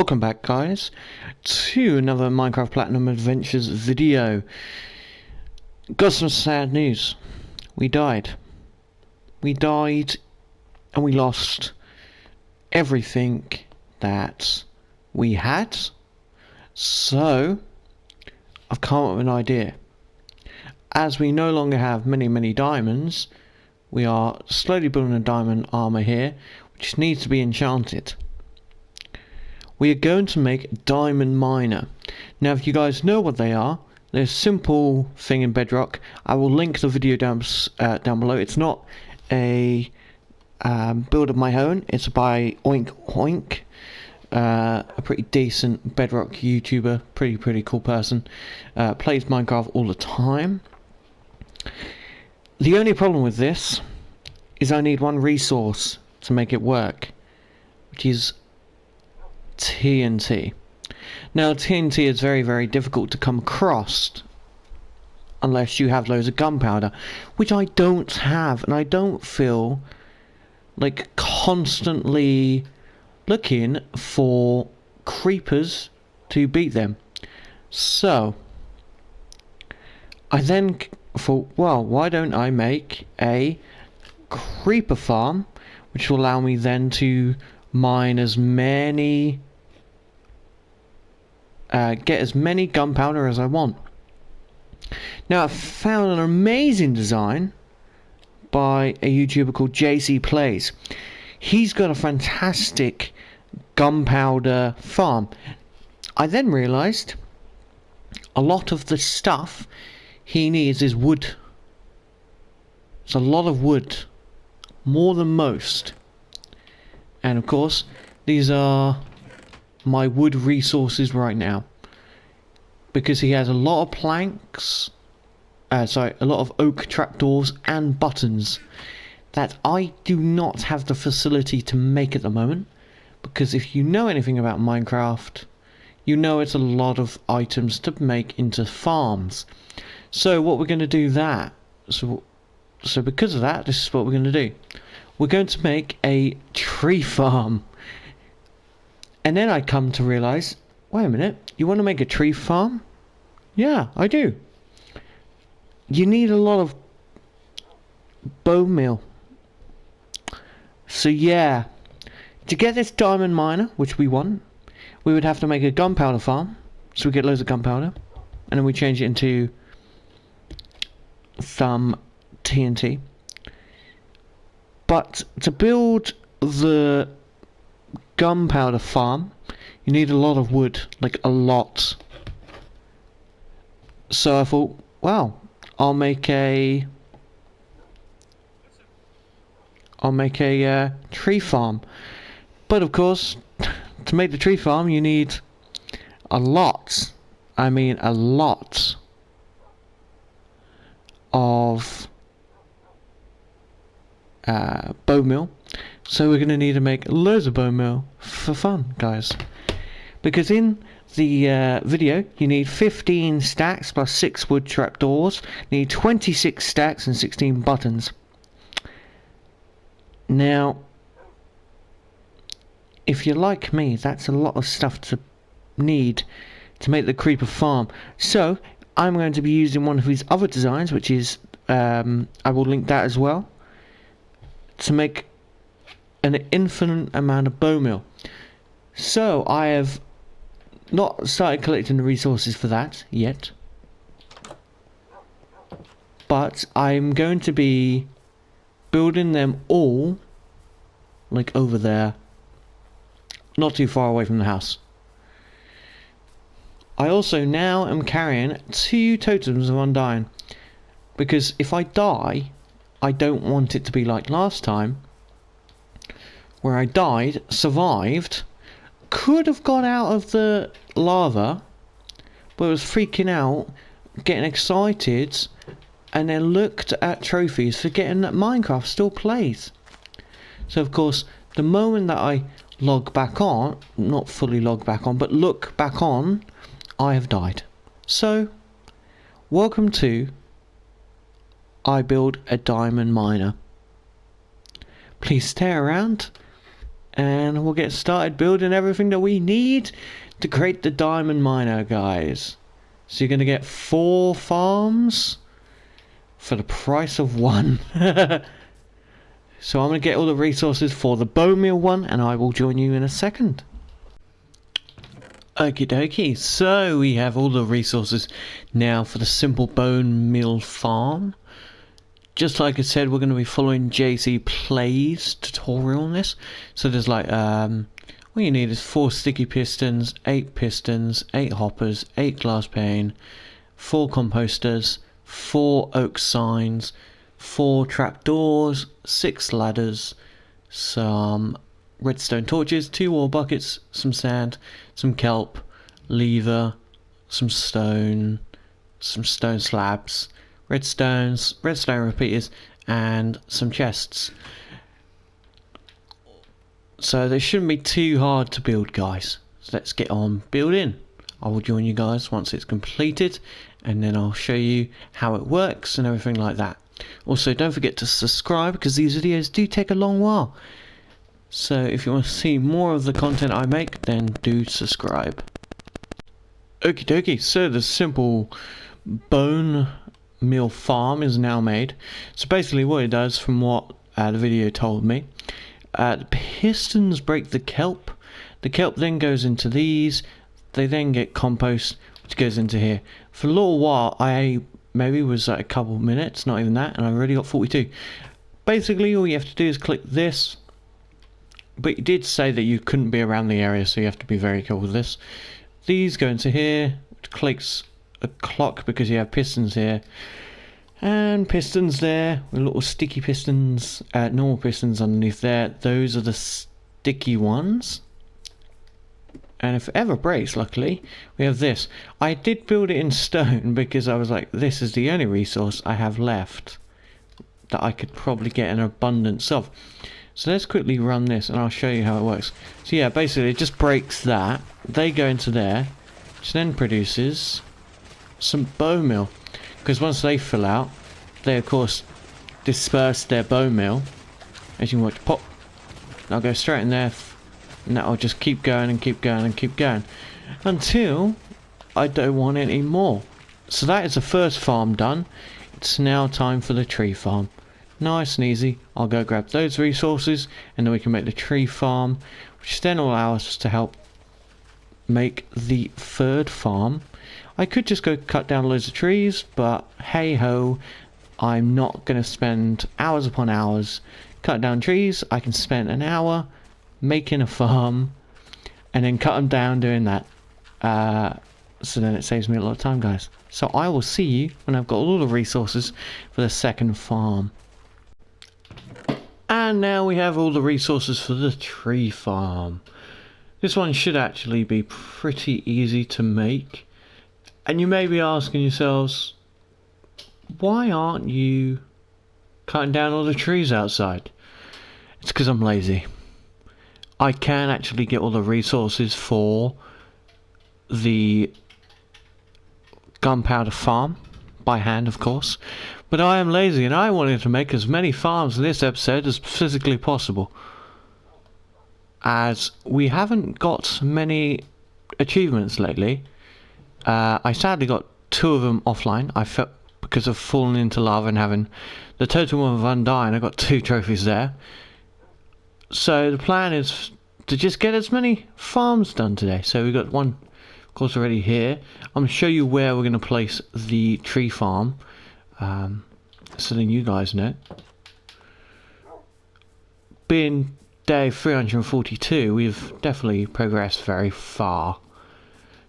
Welcome back, guys, to another Minecraft Platinum Adventures video. Got some sad news. We died. We died and we lost everything that we had. So, I've come up with an idea. As we no longer have many diamonds, we are slowly building a diamond armor here, which needs to be enchanted. We are going to make a diamond miner. Now, if you guys know what they are, they're a simple thing in Bedrock. I will link the video down below. It's not a build of my own. It's by Oink Oink, a pretty decent Bedrock YouTuber, pretty cool person. Plays Minecraft all the time. The only problem with this is I need one resource to make it work, which is TNT. Now, TNT is very difficult to come across unless you have loads of gunpowder, which I don't have, and I don't feel like constantly looking for creepers to beat them. So I then thought, well, why don't I make a creeper farm, which will allow me then to mine as many get as many gunpowder as I want. Now, I found an amazing design by a YouTuber called JC Plays. He's got a fantastic gunpowder farm. I then realised a lot of the stuff he needs is wood. It's a lot of wood, more than most. And of course, these are my wood resources right now, because he has a lot of planks, a lot of oak trapdoors and buttons that I do not have the facility to make at the moment, because if you know anything about Minecraft, you know it's a lot of items to make into farms. So what we're going to do that, so because of that, this is what we're going to do. We're going to make a tree farm. And then I come to realise, wait a minute, you want to make a tree farm? Yeah, I do. You need a lot of bone meal. So yeah, to get this diamond miner, which we want, we would have to make a gunpowder farm. So we get loads of gunpowder, and then we change it into some TNT. But to build the gunpowder farm, you need a lot of wood, like a lot. So I thought, well, I'll make a tree farm. But of course, to make the tree farm, you need a lot. I mean, a lot of bone meal. So we're going to need to make loads of bone meal for fun, guys. Because in the video, you need 15 stacks plus 6 wood trapdoors. You need 26 stacks and 16 buttons. Now, if you're like me, that's a lot of stuff to need to make the creeper farm. So I'm going to be using one of his other designs, which is, I will link that as well, to make an infinite amount of bone meal. So I have not started collecting the resources for that yet, but I'm going to be building them all like over there, not too far away from the house. I also now am carrying 2 totems of undying, because if I die, I don't want it to be like last time, where I died, survived, could have got out of the lava, but was freaking out, getting excited, and then looked at trophies, forgetting that Minecraft still plays. So of course, the moment that I log back on, not fully log back on, but look back on, I have died. So, welcome to I Build a Diamond Miner. Please stay around and we'll get started building everything that we need to create the diamond miner, guys. So you're going to get 4 farms for the price of 1. So I'm going to get all the resources for the bone meal one, and I will join you in a second. Okie dokie, so we have all the resources now for the simple bone meal farm. Just like I said, we're going to be following JC Plays tutorial on this. So there's like, what you need is 4 sticky pistons, 8 pistons, 8 hoppers, 8 glass pane, 4 composters, 4 oak signs, 4 trapdoors, 6 ladders, some redstone torches, 2 wall buckets, some sand, some kelp, lever, some stone slabs, redstone repeaters, and some chests. So they shouldn't be too hard to build, guys. So let's get on building. I will join you guys once it's completed, and then I'll show you how it works and everything like that. Also, don't forget to subscribe, because these videos do take a long while. So if you want to see more of the content I make, then do subscribe. Okie dokie, so the simple bone meal farm is now made. So basically what it does, from what the video told me, the pistons break the kelp. The kelp then goes into these. They then get compost, which goes into here. For a little while, maybe was like a couple of minutes, not even that, and I already got 42. Basically all you have to do is click this. But it did say that you couldn't be around the area, so you have to be very careful with this. These go into here, which clicks a clock because you have pistons here. And pistons there, with little sticky pistons, normal pistons underneath there. Those are the sticky ones. And if it ever breaks, luckily, we have this. I did build it in stone because I was like, this is the only resource I have left that I could probably get an abundance of. So let's quickly run this and I'll show you how it works. So yeah, basically it just breaks that. They go into there, which then produces some bone meal. Because once they fill out, they of course disperse their bone meal. As you can watch, pop. I'll go straight in there, and that'll just keep going and keep going and keep going until I don't want any more. So that is the first farm done. It's now time for the tree farm. Nice and easy. I'll go grab those resources, and then we can make the tree farm, which then will allow us to help make the third farm. I could just go cut down loads of trees, but hey ho, I'm not going to spend hours upon hours cutting down trees. I can spend an hour making a farm and then cut them down doing that. So then it saves me a lot of time, guys. So I will see you when I've got all the resources for the second farm. And now we have all the resources for the tree farm. This one should actually be pretty easy to make. And you may be asking yourselves, why aren't you cutting down all the trees outside? It's because I'm lazy. I can actually get all the resources for the gunpowder farm by hand, of course, but I am lazy and I wanted to make as many farms in this episode as physically possible, as we haven't got many achievements lately. I sadly got 2 of them offline. I felt because of falling into lava and having the total of undying. I got 2 trophies there. So the plan is to just get as many farms done today. So we got one, of course, already here. I'm going to show you where we're going to place the tree farm, so then you guys know. Being day 342, we've definitely progressed very far.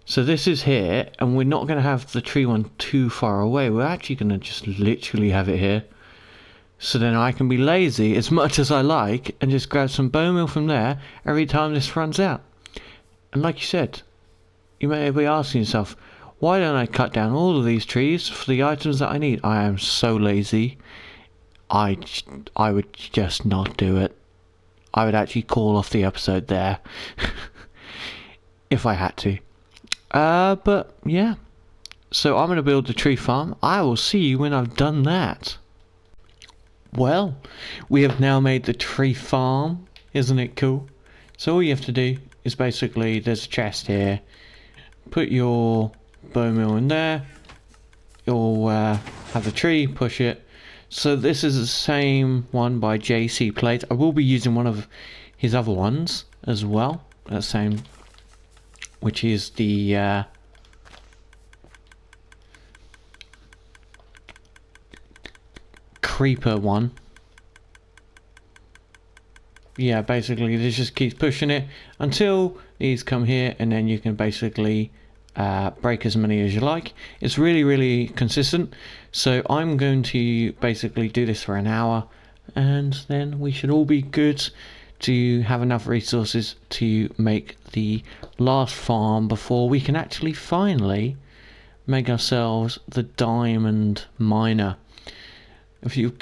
So this is here, and we're not going to have the tree one too far away. We're actually going to just literally have it here. So then I can be lazy as much as I like and just grab some bone meal from there every time this runs out. And like you said, you may be asking yourself, why don't I cut down all of these trees for the items that I need? I am so lazy. I would just not do it. I would actually call off the episode there if I had to. But yeah. So I'm going to build the tree farm. I will see you when I've done that. Well, we have now made the tree farm. Isn't it cool? So all you have to do is basically, there's a chest here, put your bone meal in there, you'll have the tree, push it. So this is the same one by JC Plates. I will be using one of his other ones as well, that same, which is the creeper one. Yeah, basically this just keeps pushing it until these come here, and then you can basically break as many as you like. It's really consistent. So I'm going to basically do this for an hour, and then we should all be good to have enough resources to make the last farm before we can actually finally make ourselves the diamond miner. If you've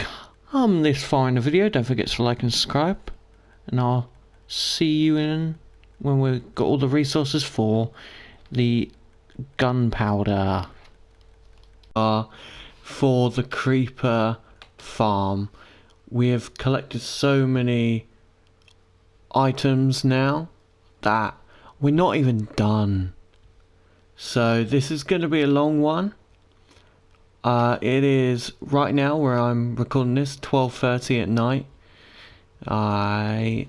come this far in the video, don't forget to like and subscribe, and I'll see you in when we've got all the resources for the gunpowder for the creeper farm. We have collected so many items now that we're not even done, so this is going to be a long one. It is right now, where I'm recording this, 12:30 at night. I've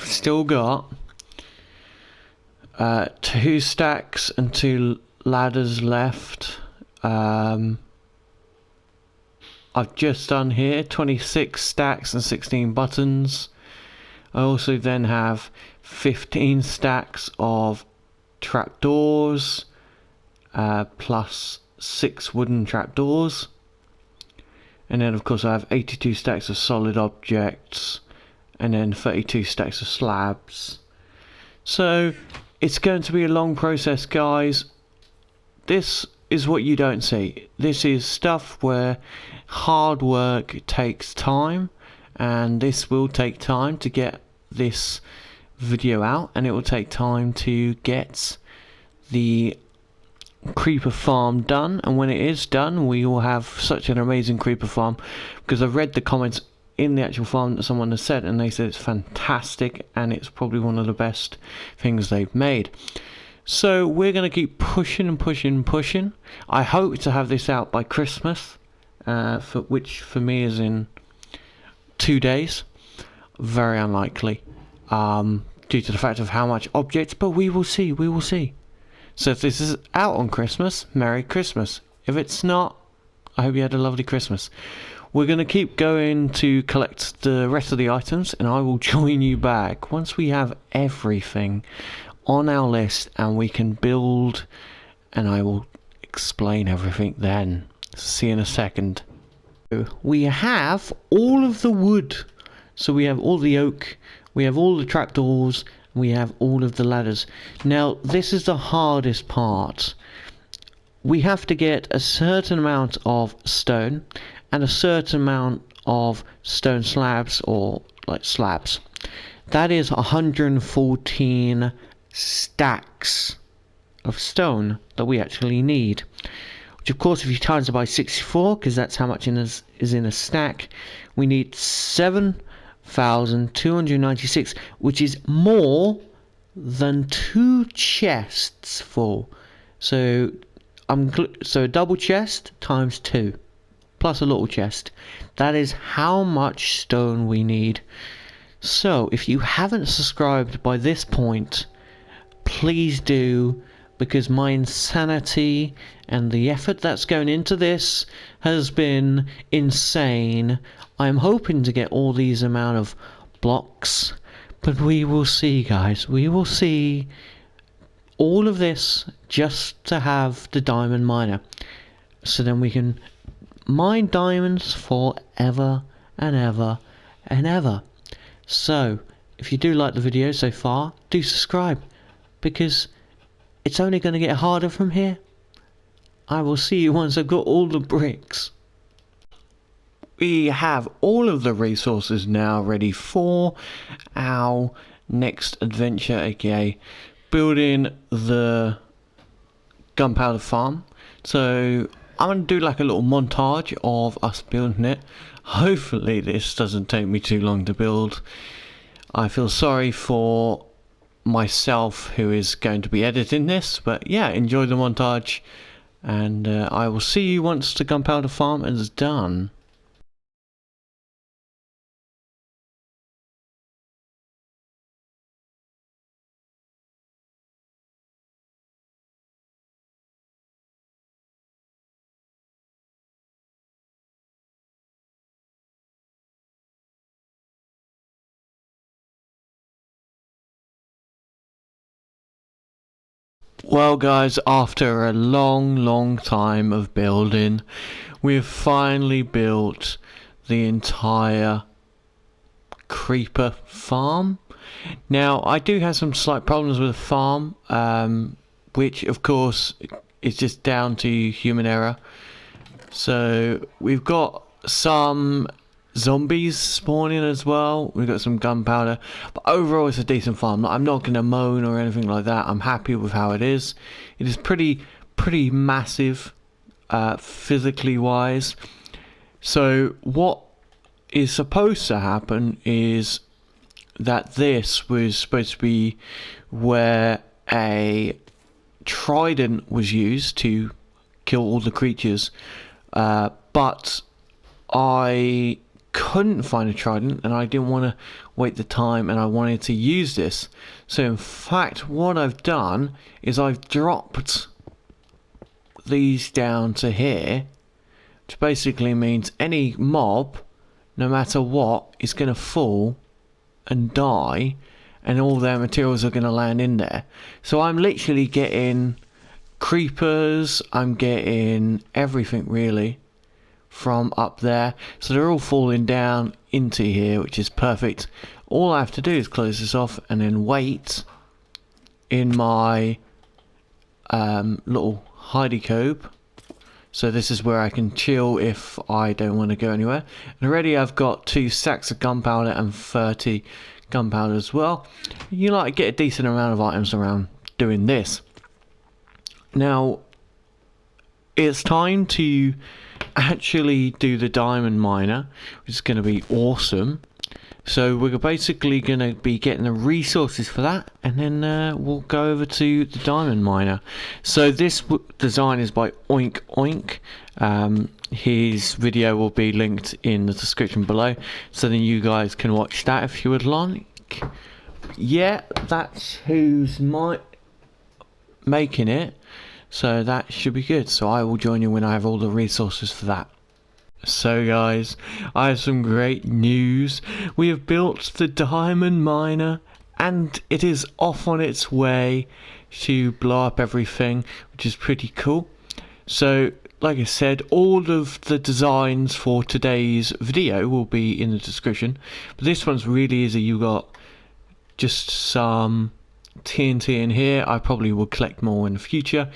still got 2 stacks and 2 ladders left. I've just done here 26 stacks and 16 buttons. I also then have 15 stacks of trapdoors, plus 6 wooden trapdoors, and then of course I have 82 stacks of solid objects, and then 32 stacks of slabs. So it's going to be a long process, guys. This is what you don't see. This is stuff where hard work takes time, and this will take time to get this video out, and it will take time to get the creeper farm done. And when it is done, we will have such an amazing creeper farm, because I've read the comments in the actual farm that someone has said, and they said it's fantastic and it's probably one of the best things they've made. So we're going to keep pushing and pushing. I hope to have this out by Christmas, which for me is in 2 days. Very unlikely, due to the fact of how much objects, but we will see. So if this is out on Christmas, Merry Christmas. If it's not, I hope you had a lovely Christmas. We're going to keep going to collect the rest of the items, and I will join you back once we have everything on our list and we can build, and I will explain everything then. See you in a second. We have all of the wood. So we have all the oak, we have all the trapdoors, we have all of the ladders. Now this is the hardest part. We have to get a certain amount of stone and a certain amount of stone slabs, or like slabs. That is 114 stacks of stone that we actually need. Which of course, if you times it by 64, because that's how much is in a stack, we need 7,296, which is more than 2 chests full. So a double chest times 2 plus a little chest. That is how much stone we need. So if you haven't subscribed by this point, please do, because my insanity and the effort that's going into this has been insane. I'm hoping to get all these amount of blocks, but we will see, guys. We will see. All of this just to have the diamond miner, so then we can mine diamonds forever and ever and ever. So if you do like the video so far, do subscribe, because it's only going to get harder from here. I will see you once I've got all the bricks. We have all of the resources now ready for our next adventure, aka building the gunpowder farm. So I'm going to do like a little montage of us building it. Hopefully this doesn't take me too long to build. I feel sorry for myself who is going to be editing this, but yeah, enjoy the montage, and I will see you once the gunpowder farm is done. Well guys, after a long time of building, we've finally built the entire creeper farm. Now, I do have some slight problems with the farm, which of course is just down to human error. So we've got some zombies spawning as well. We've got some gunpowder, but overall it's a decent farm. I'm not going to moan or anything like that. I'm happy with how it is. It is pretty massive, physically wise. So what is supposed to happen is that this was supposed to be where a trident was used to kill all the creatures, but I couldn't find a trident and I didn't want to wait the time, and I wanted to use this. So in fact what I've done is I've dropped these down to here, which basically means any mob, no matter what, is going to fall and die, and all their materials are going to land in there. So I'm literally getting creepers, I'm getting everything really from up there, so they're all falling down into here, which is perfect. All I have to do is close this off and then wait in my little hidey cobe. So this is where I can chill if I don't want to go anywhere. And already I've got 2 stacks of gunpowder and 30 gunpowder as well. You like get a decent amount of items around doing this. Now it's time to actually do the diamond miner, which is going to be awesome. So we're basically going to be getting the resources for that, and then we'll go over to the diamond miner. So this design is by Oink Oink. His video will be linked in the description below, so then you guys can watch that if you would like. Yeah, that's who's making it, so that should be good. So I will join you when I have all the resources for that. So guys, I have some great news. We have built the diamond miner and it is off on its way to blow up everything, which is pretty cool. So like I said, all of the designs for today's video will be in the description, but this one's really easy. You got just some TNT in here. I probably will collect more in the future.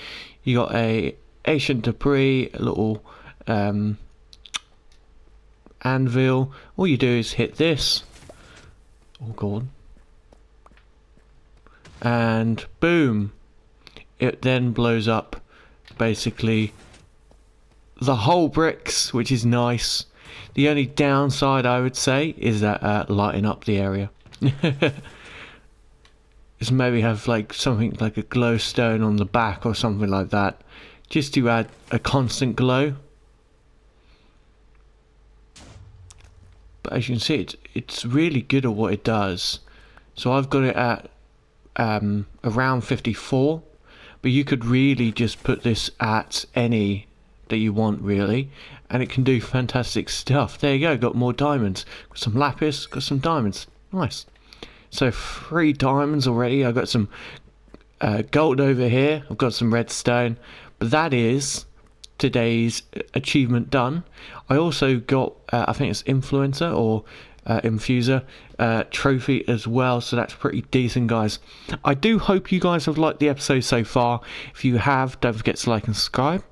You got a ancient debris, a little anvil. All you do is hit this. Oh god. And boom. It then blows up basically the whole bricks, which is nice. The only downside I would say is that lighting up the area. Just maybe have like something like a glowstone on the back or something like that, just to add a constant glow. But as you can see, it's really good at what it does. So I've got it at around 54, but you could really just put this at any that you want really, and it can do fantastic stuff. There you go, got more diamonds, got some lapis, got some diamonds. Nice. So 3 diamonds already. I've got some gold over here, I've got some redstone, but that is today's achievement done. I also got I think it's influencer or infuser trophy as well, so that's pretty decent guys. I do hope you guys have liked the episode so far. If you have, don't forget to like and subscribe,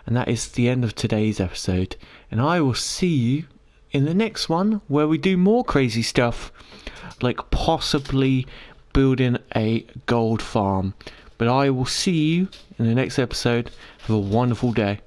and that is the end of today's episode, and I will see you in the next one where we do more crazy stuff, like possibly building a gold farm. But I will see you in the next episode. Have a wonderful day.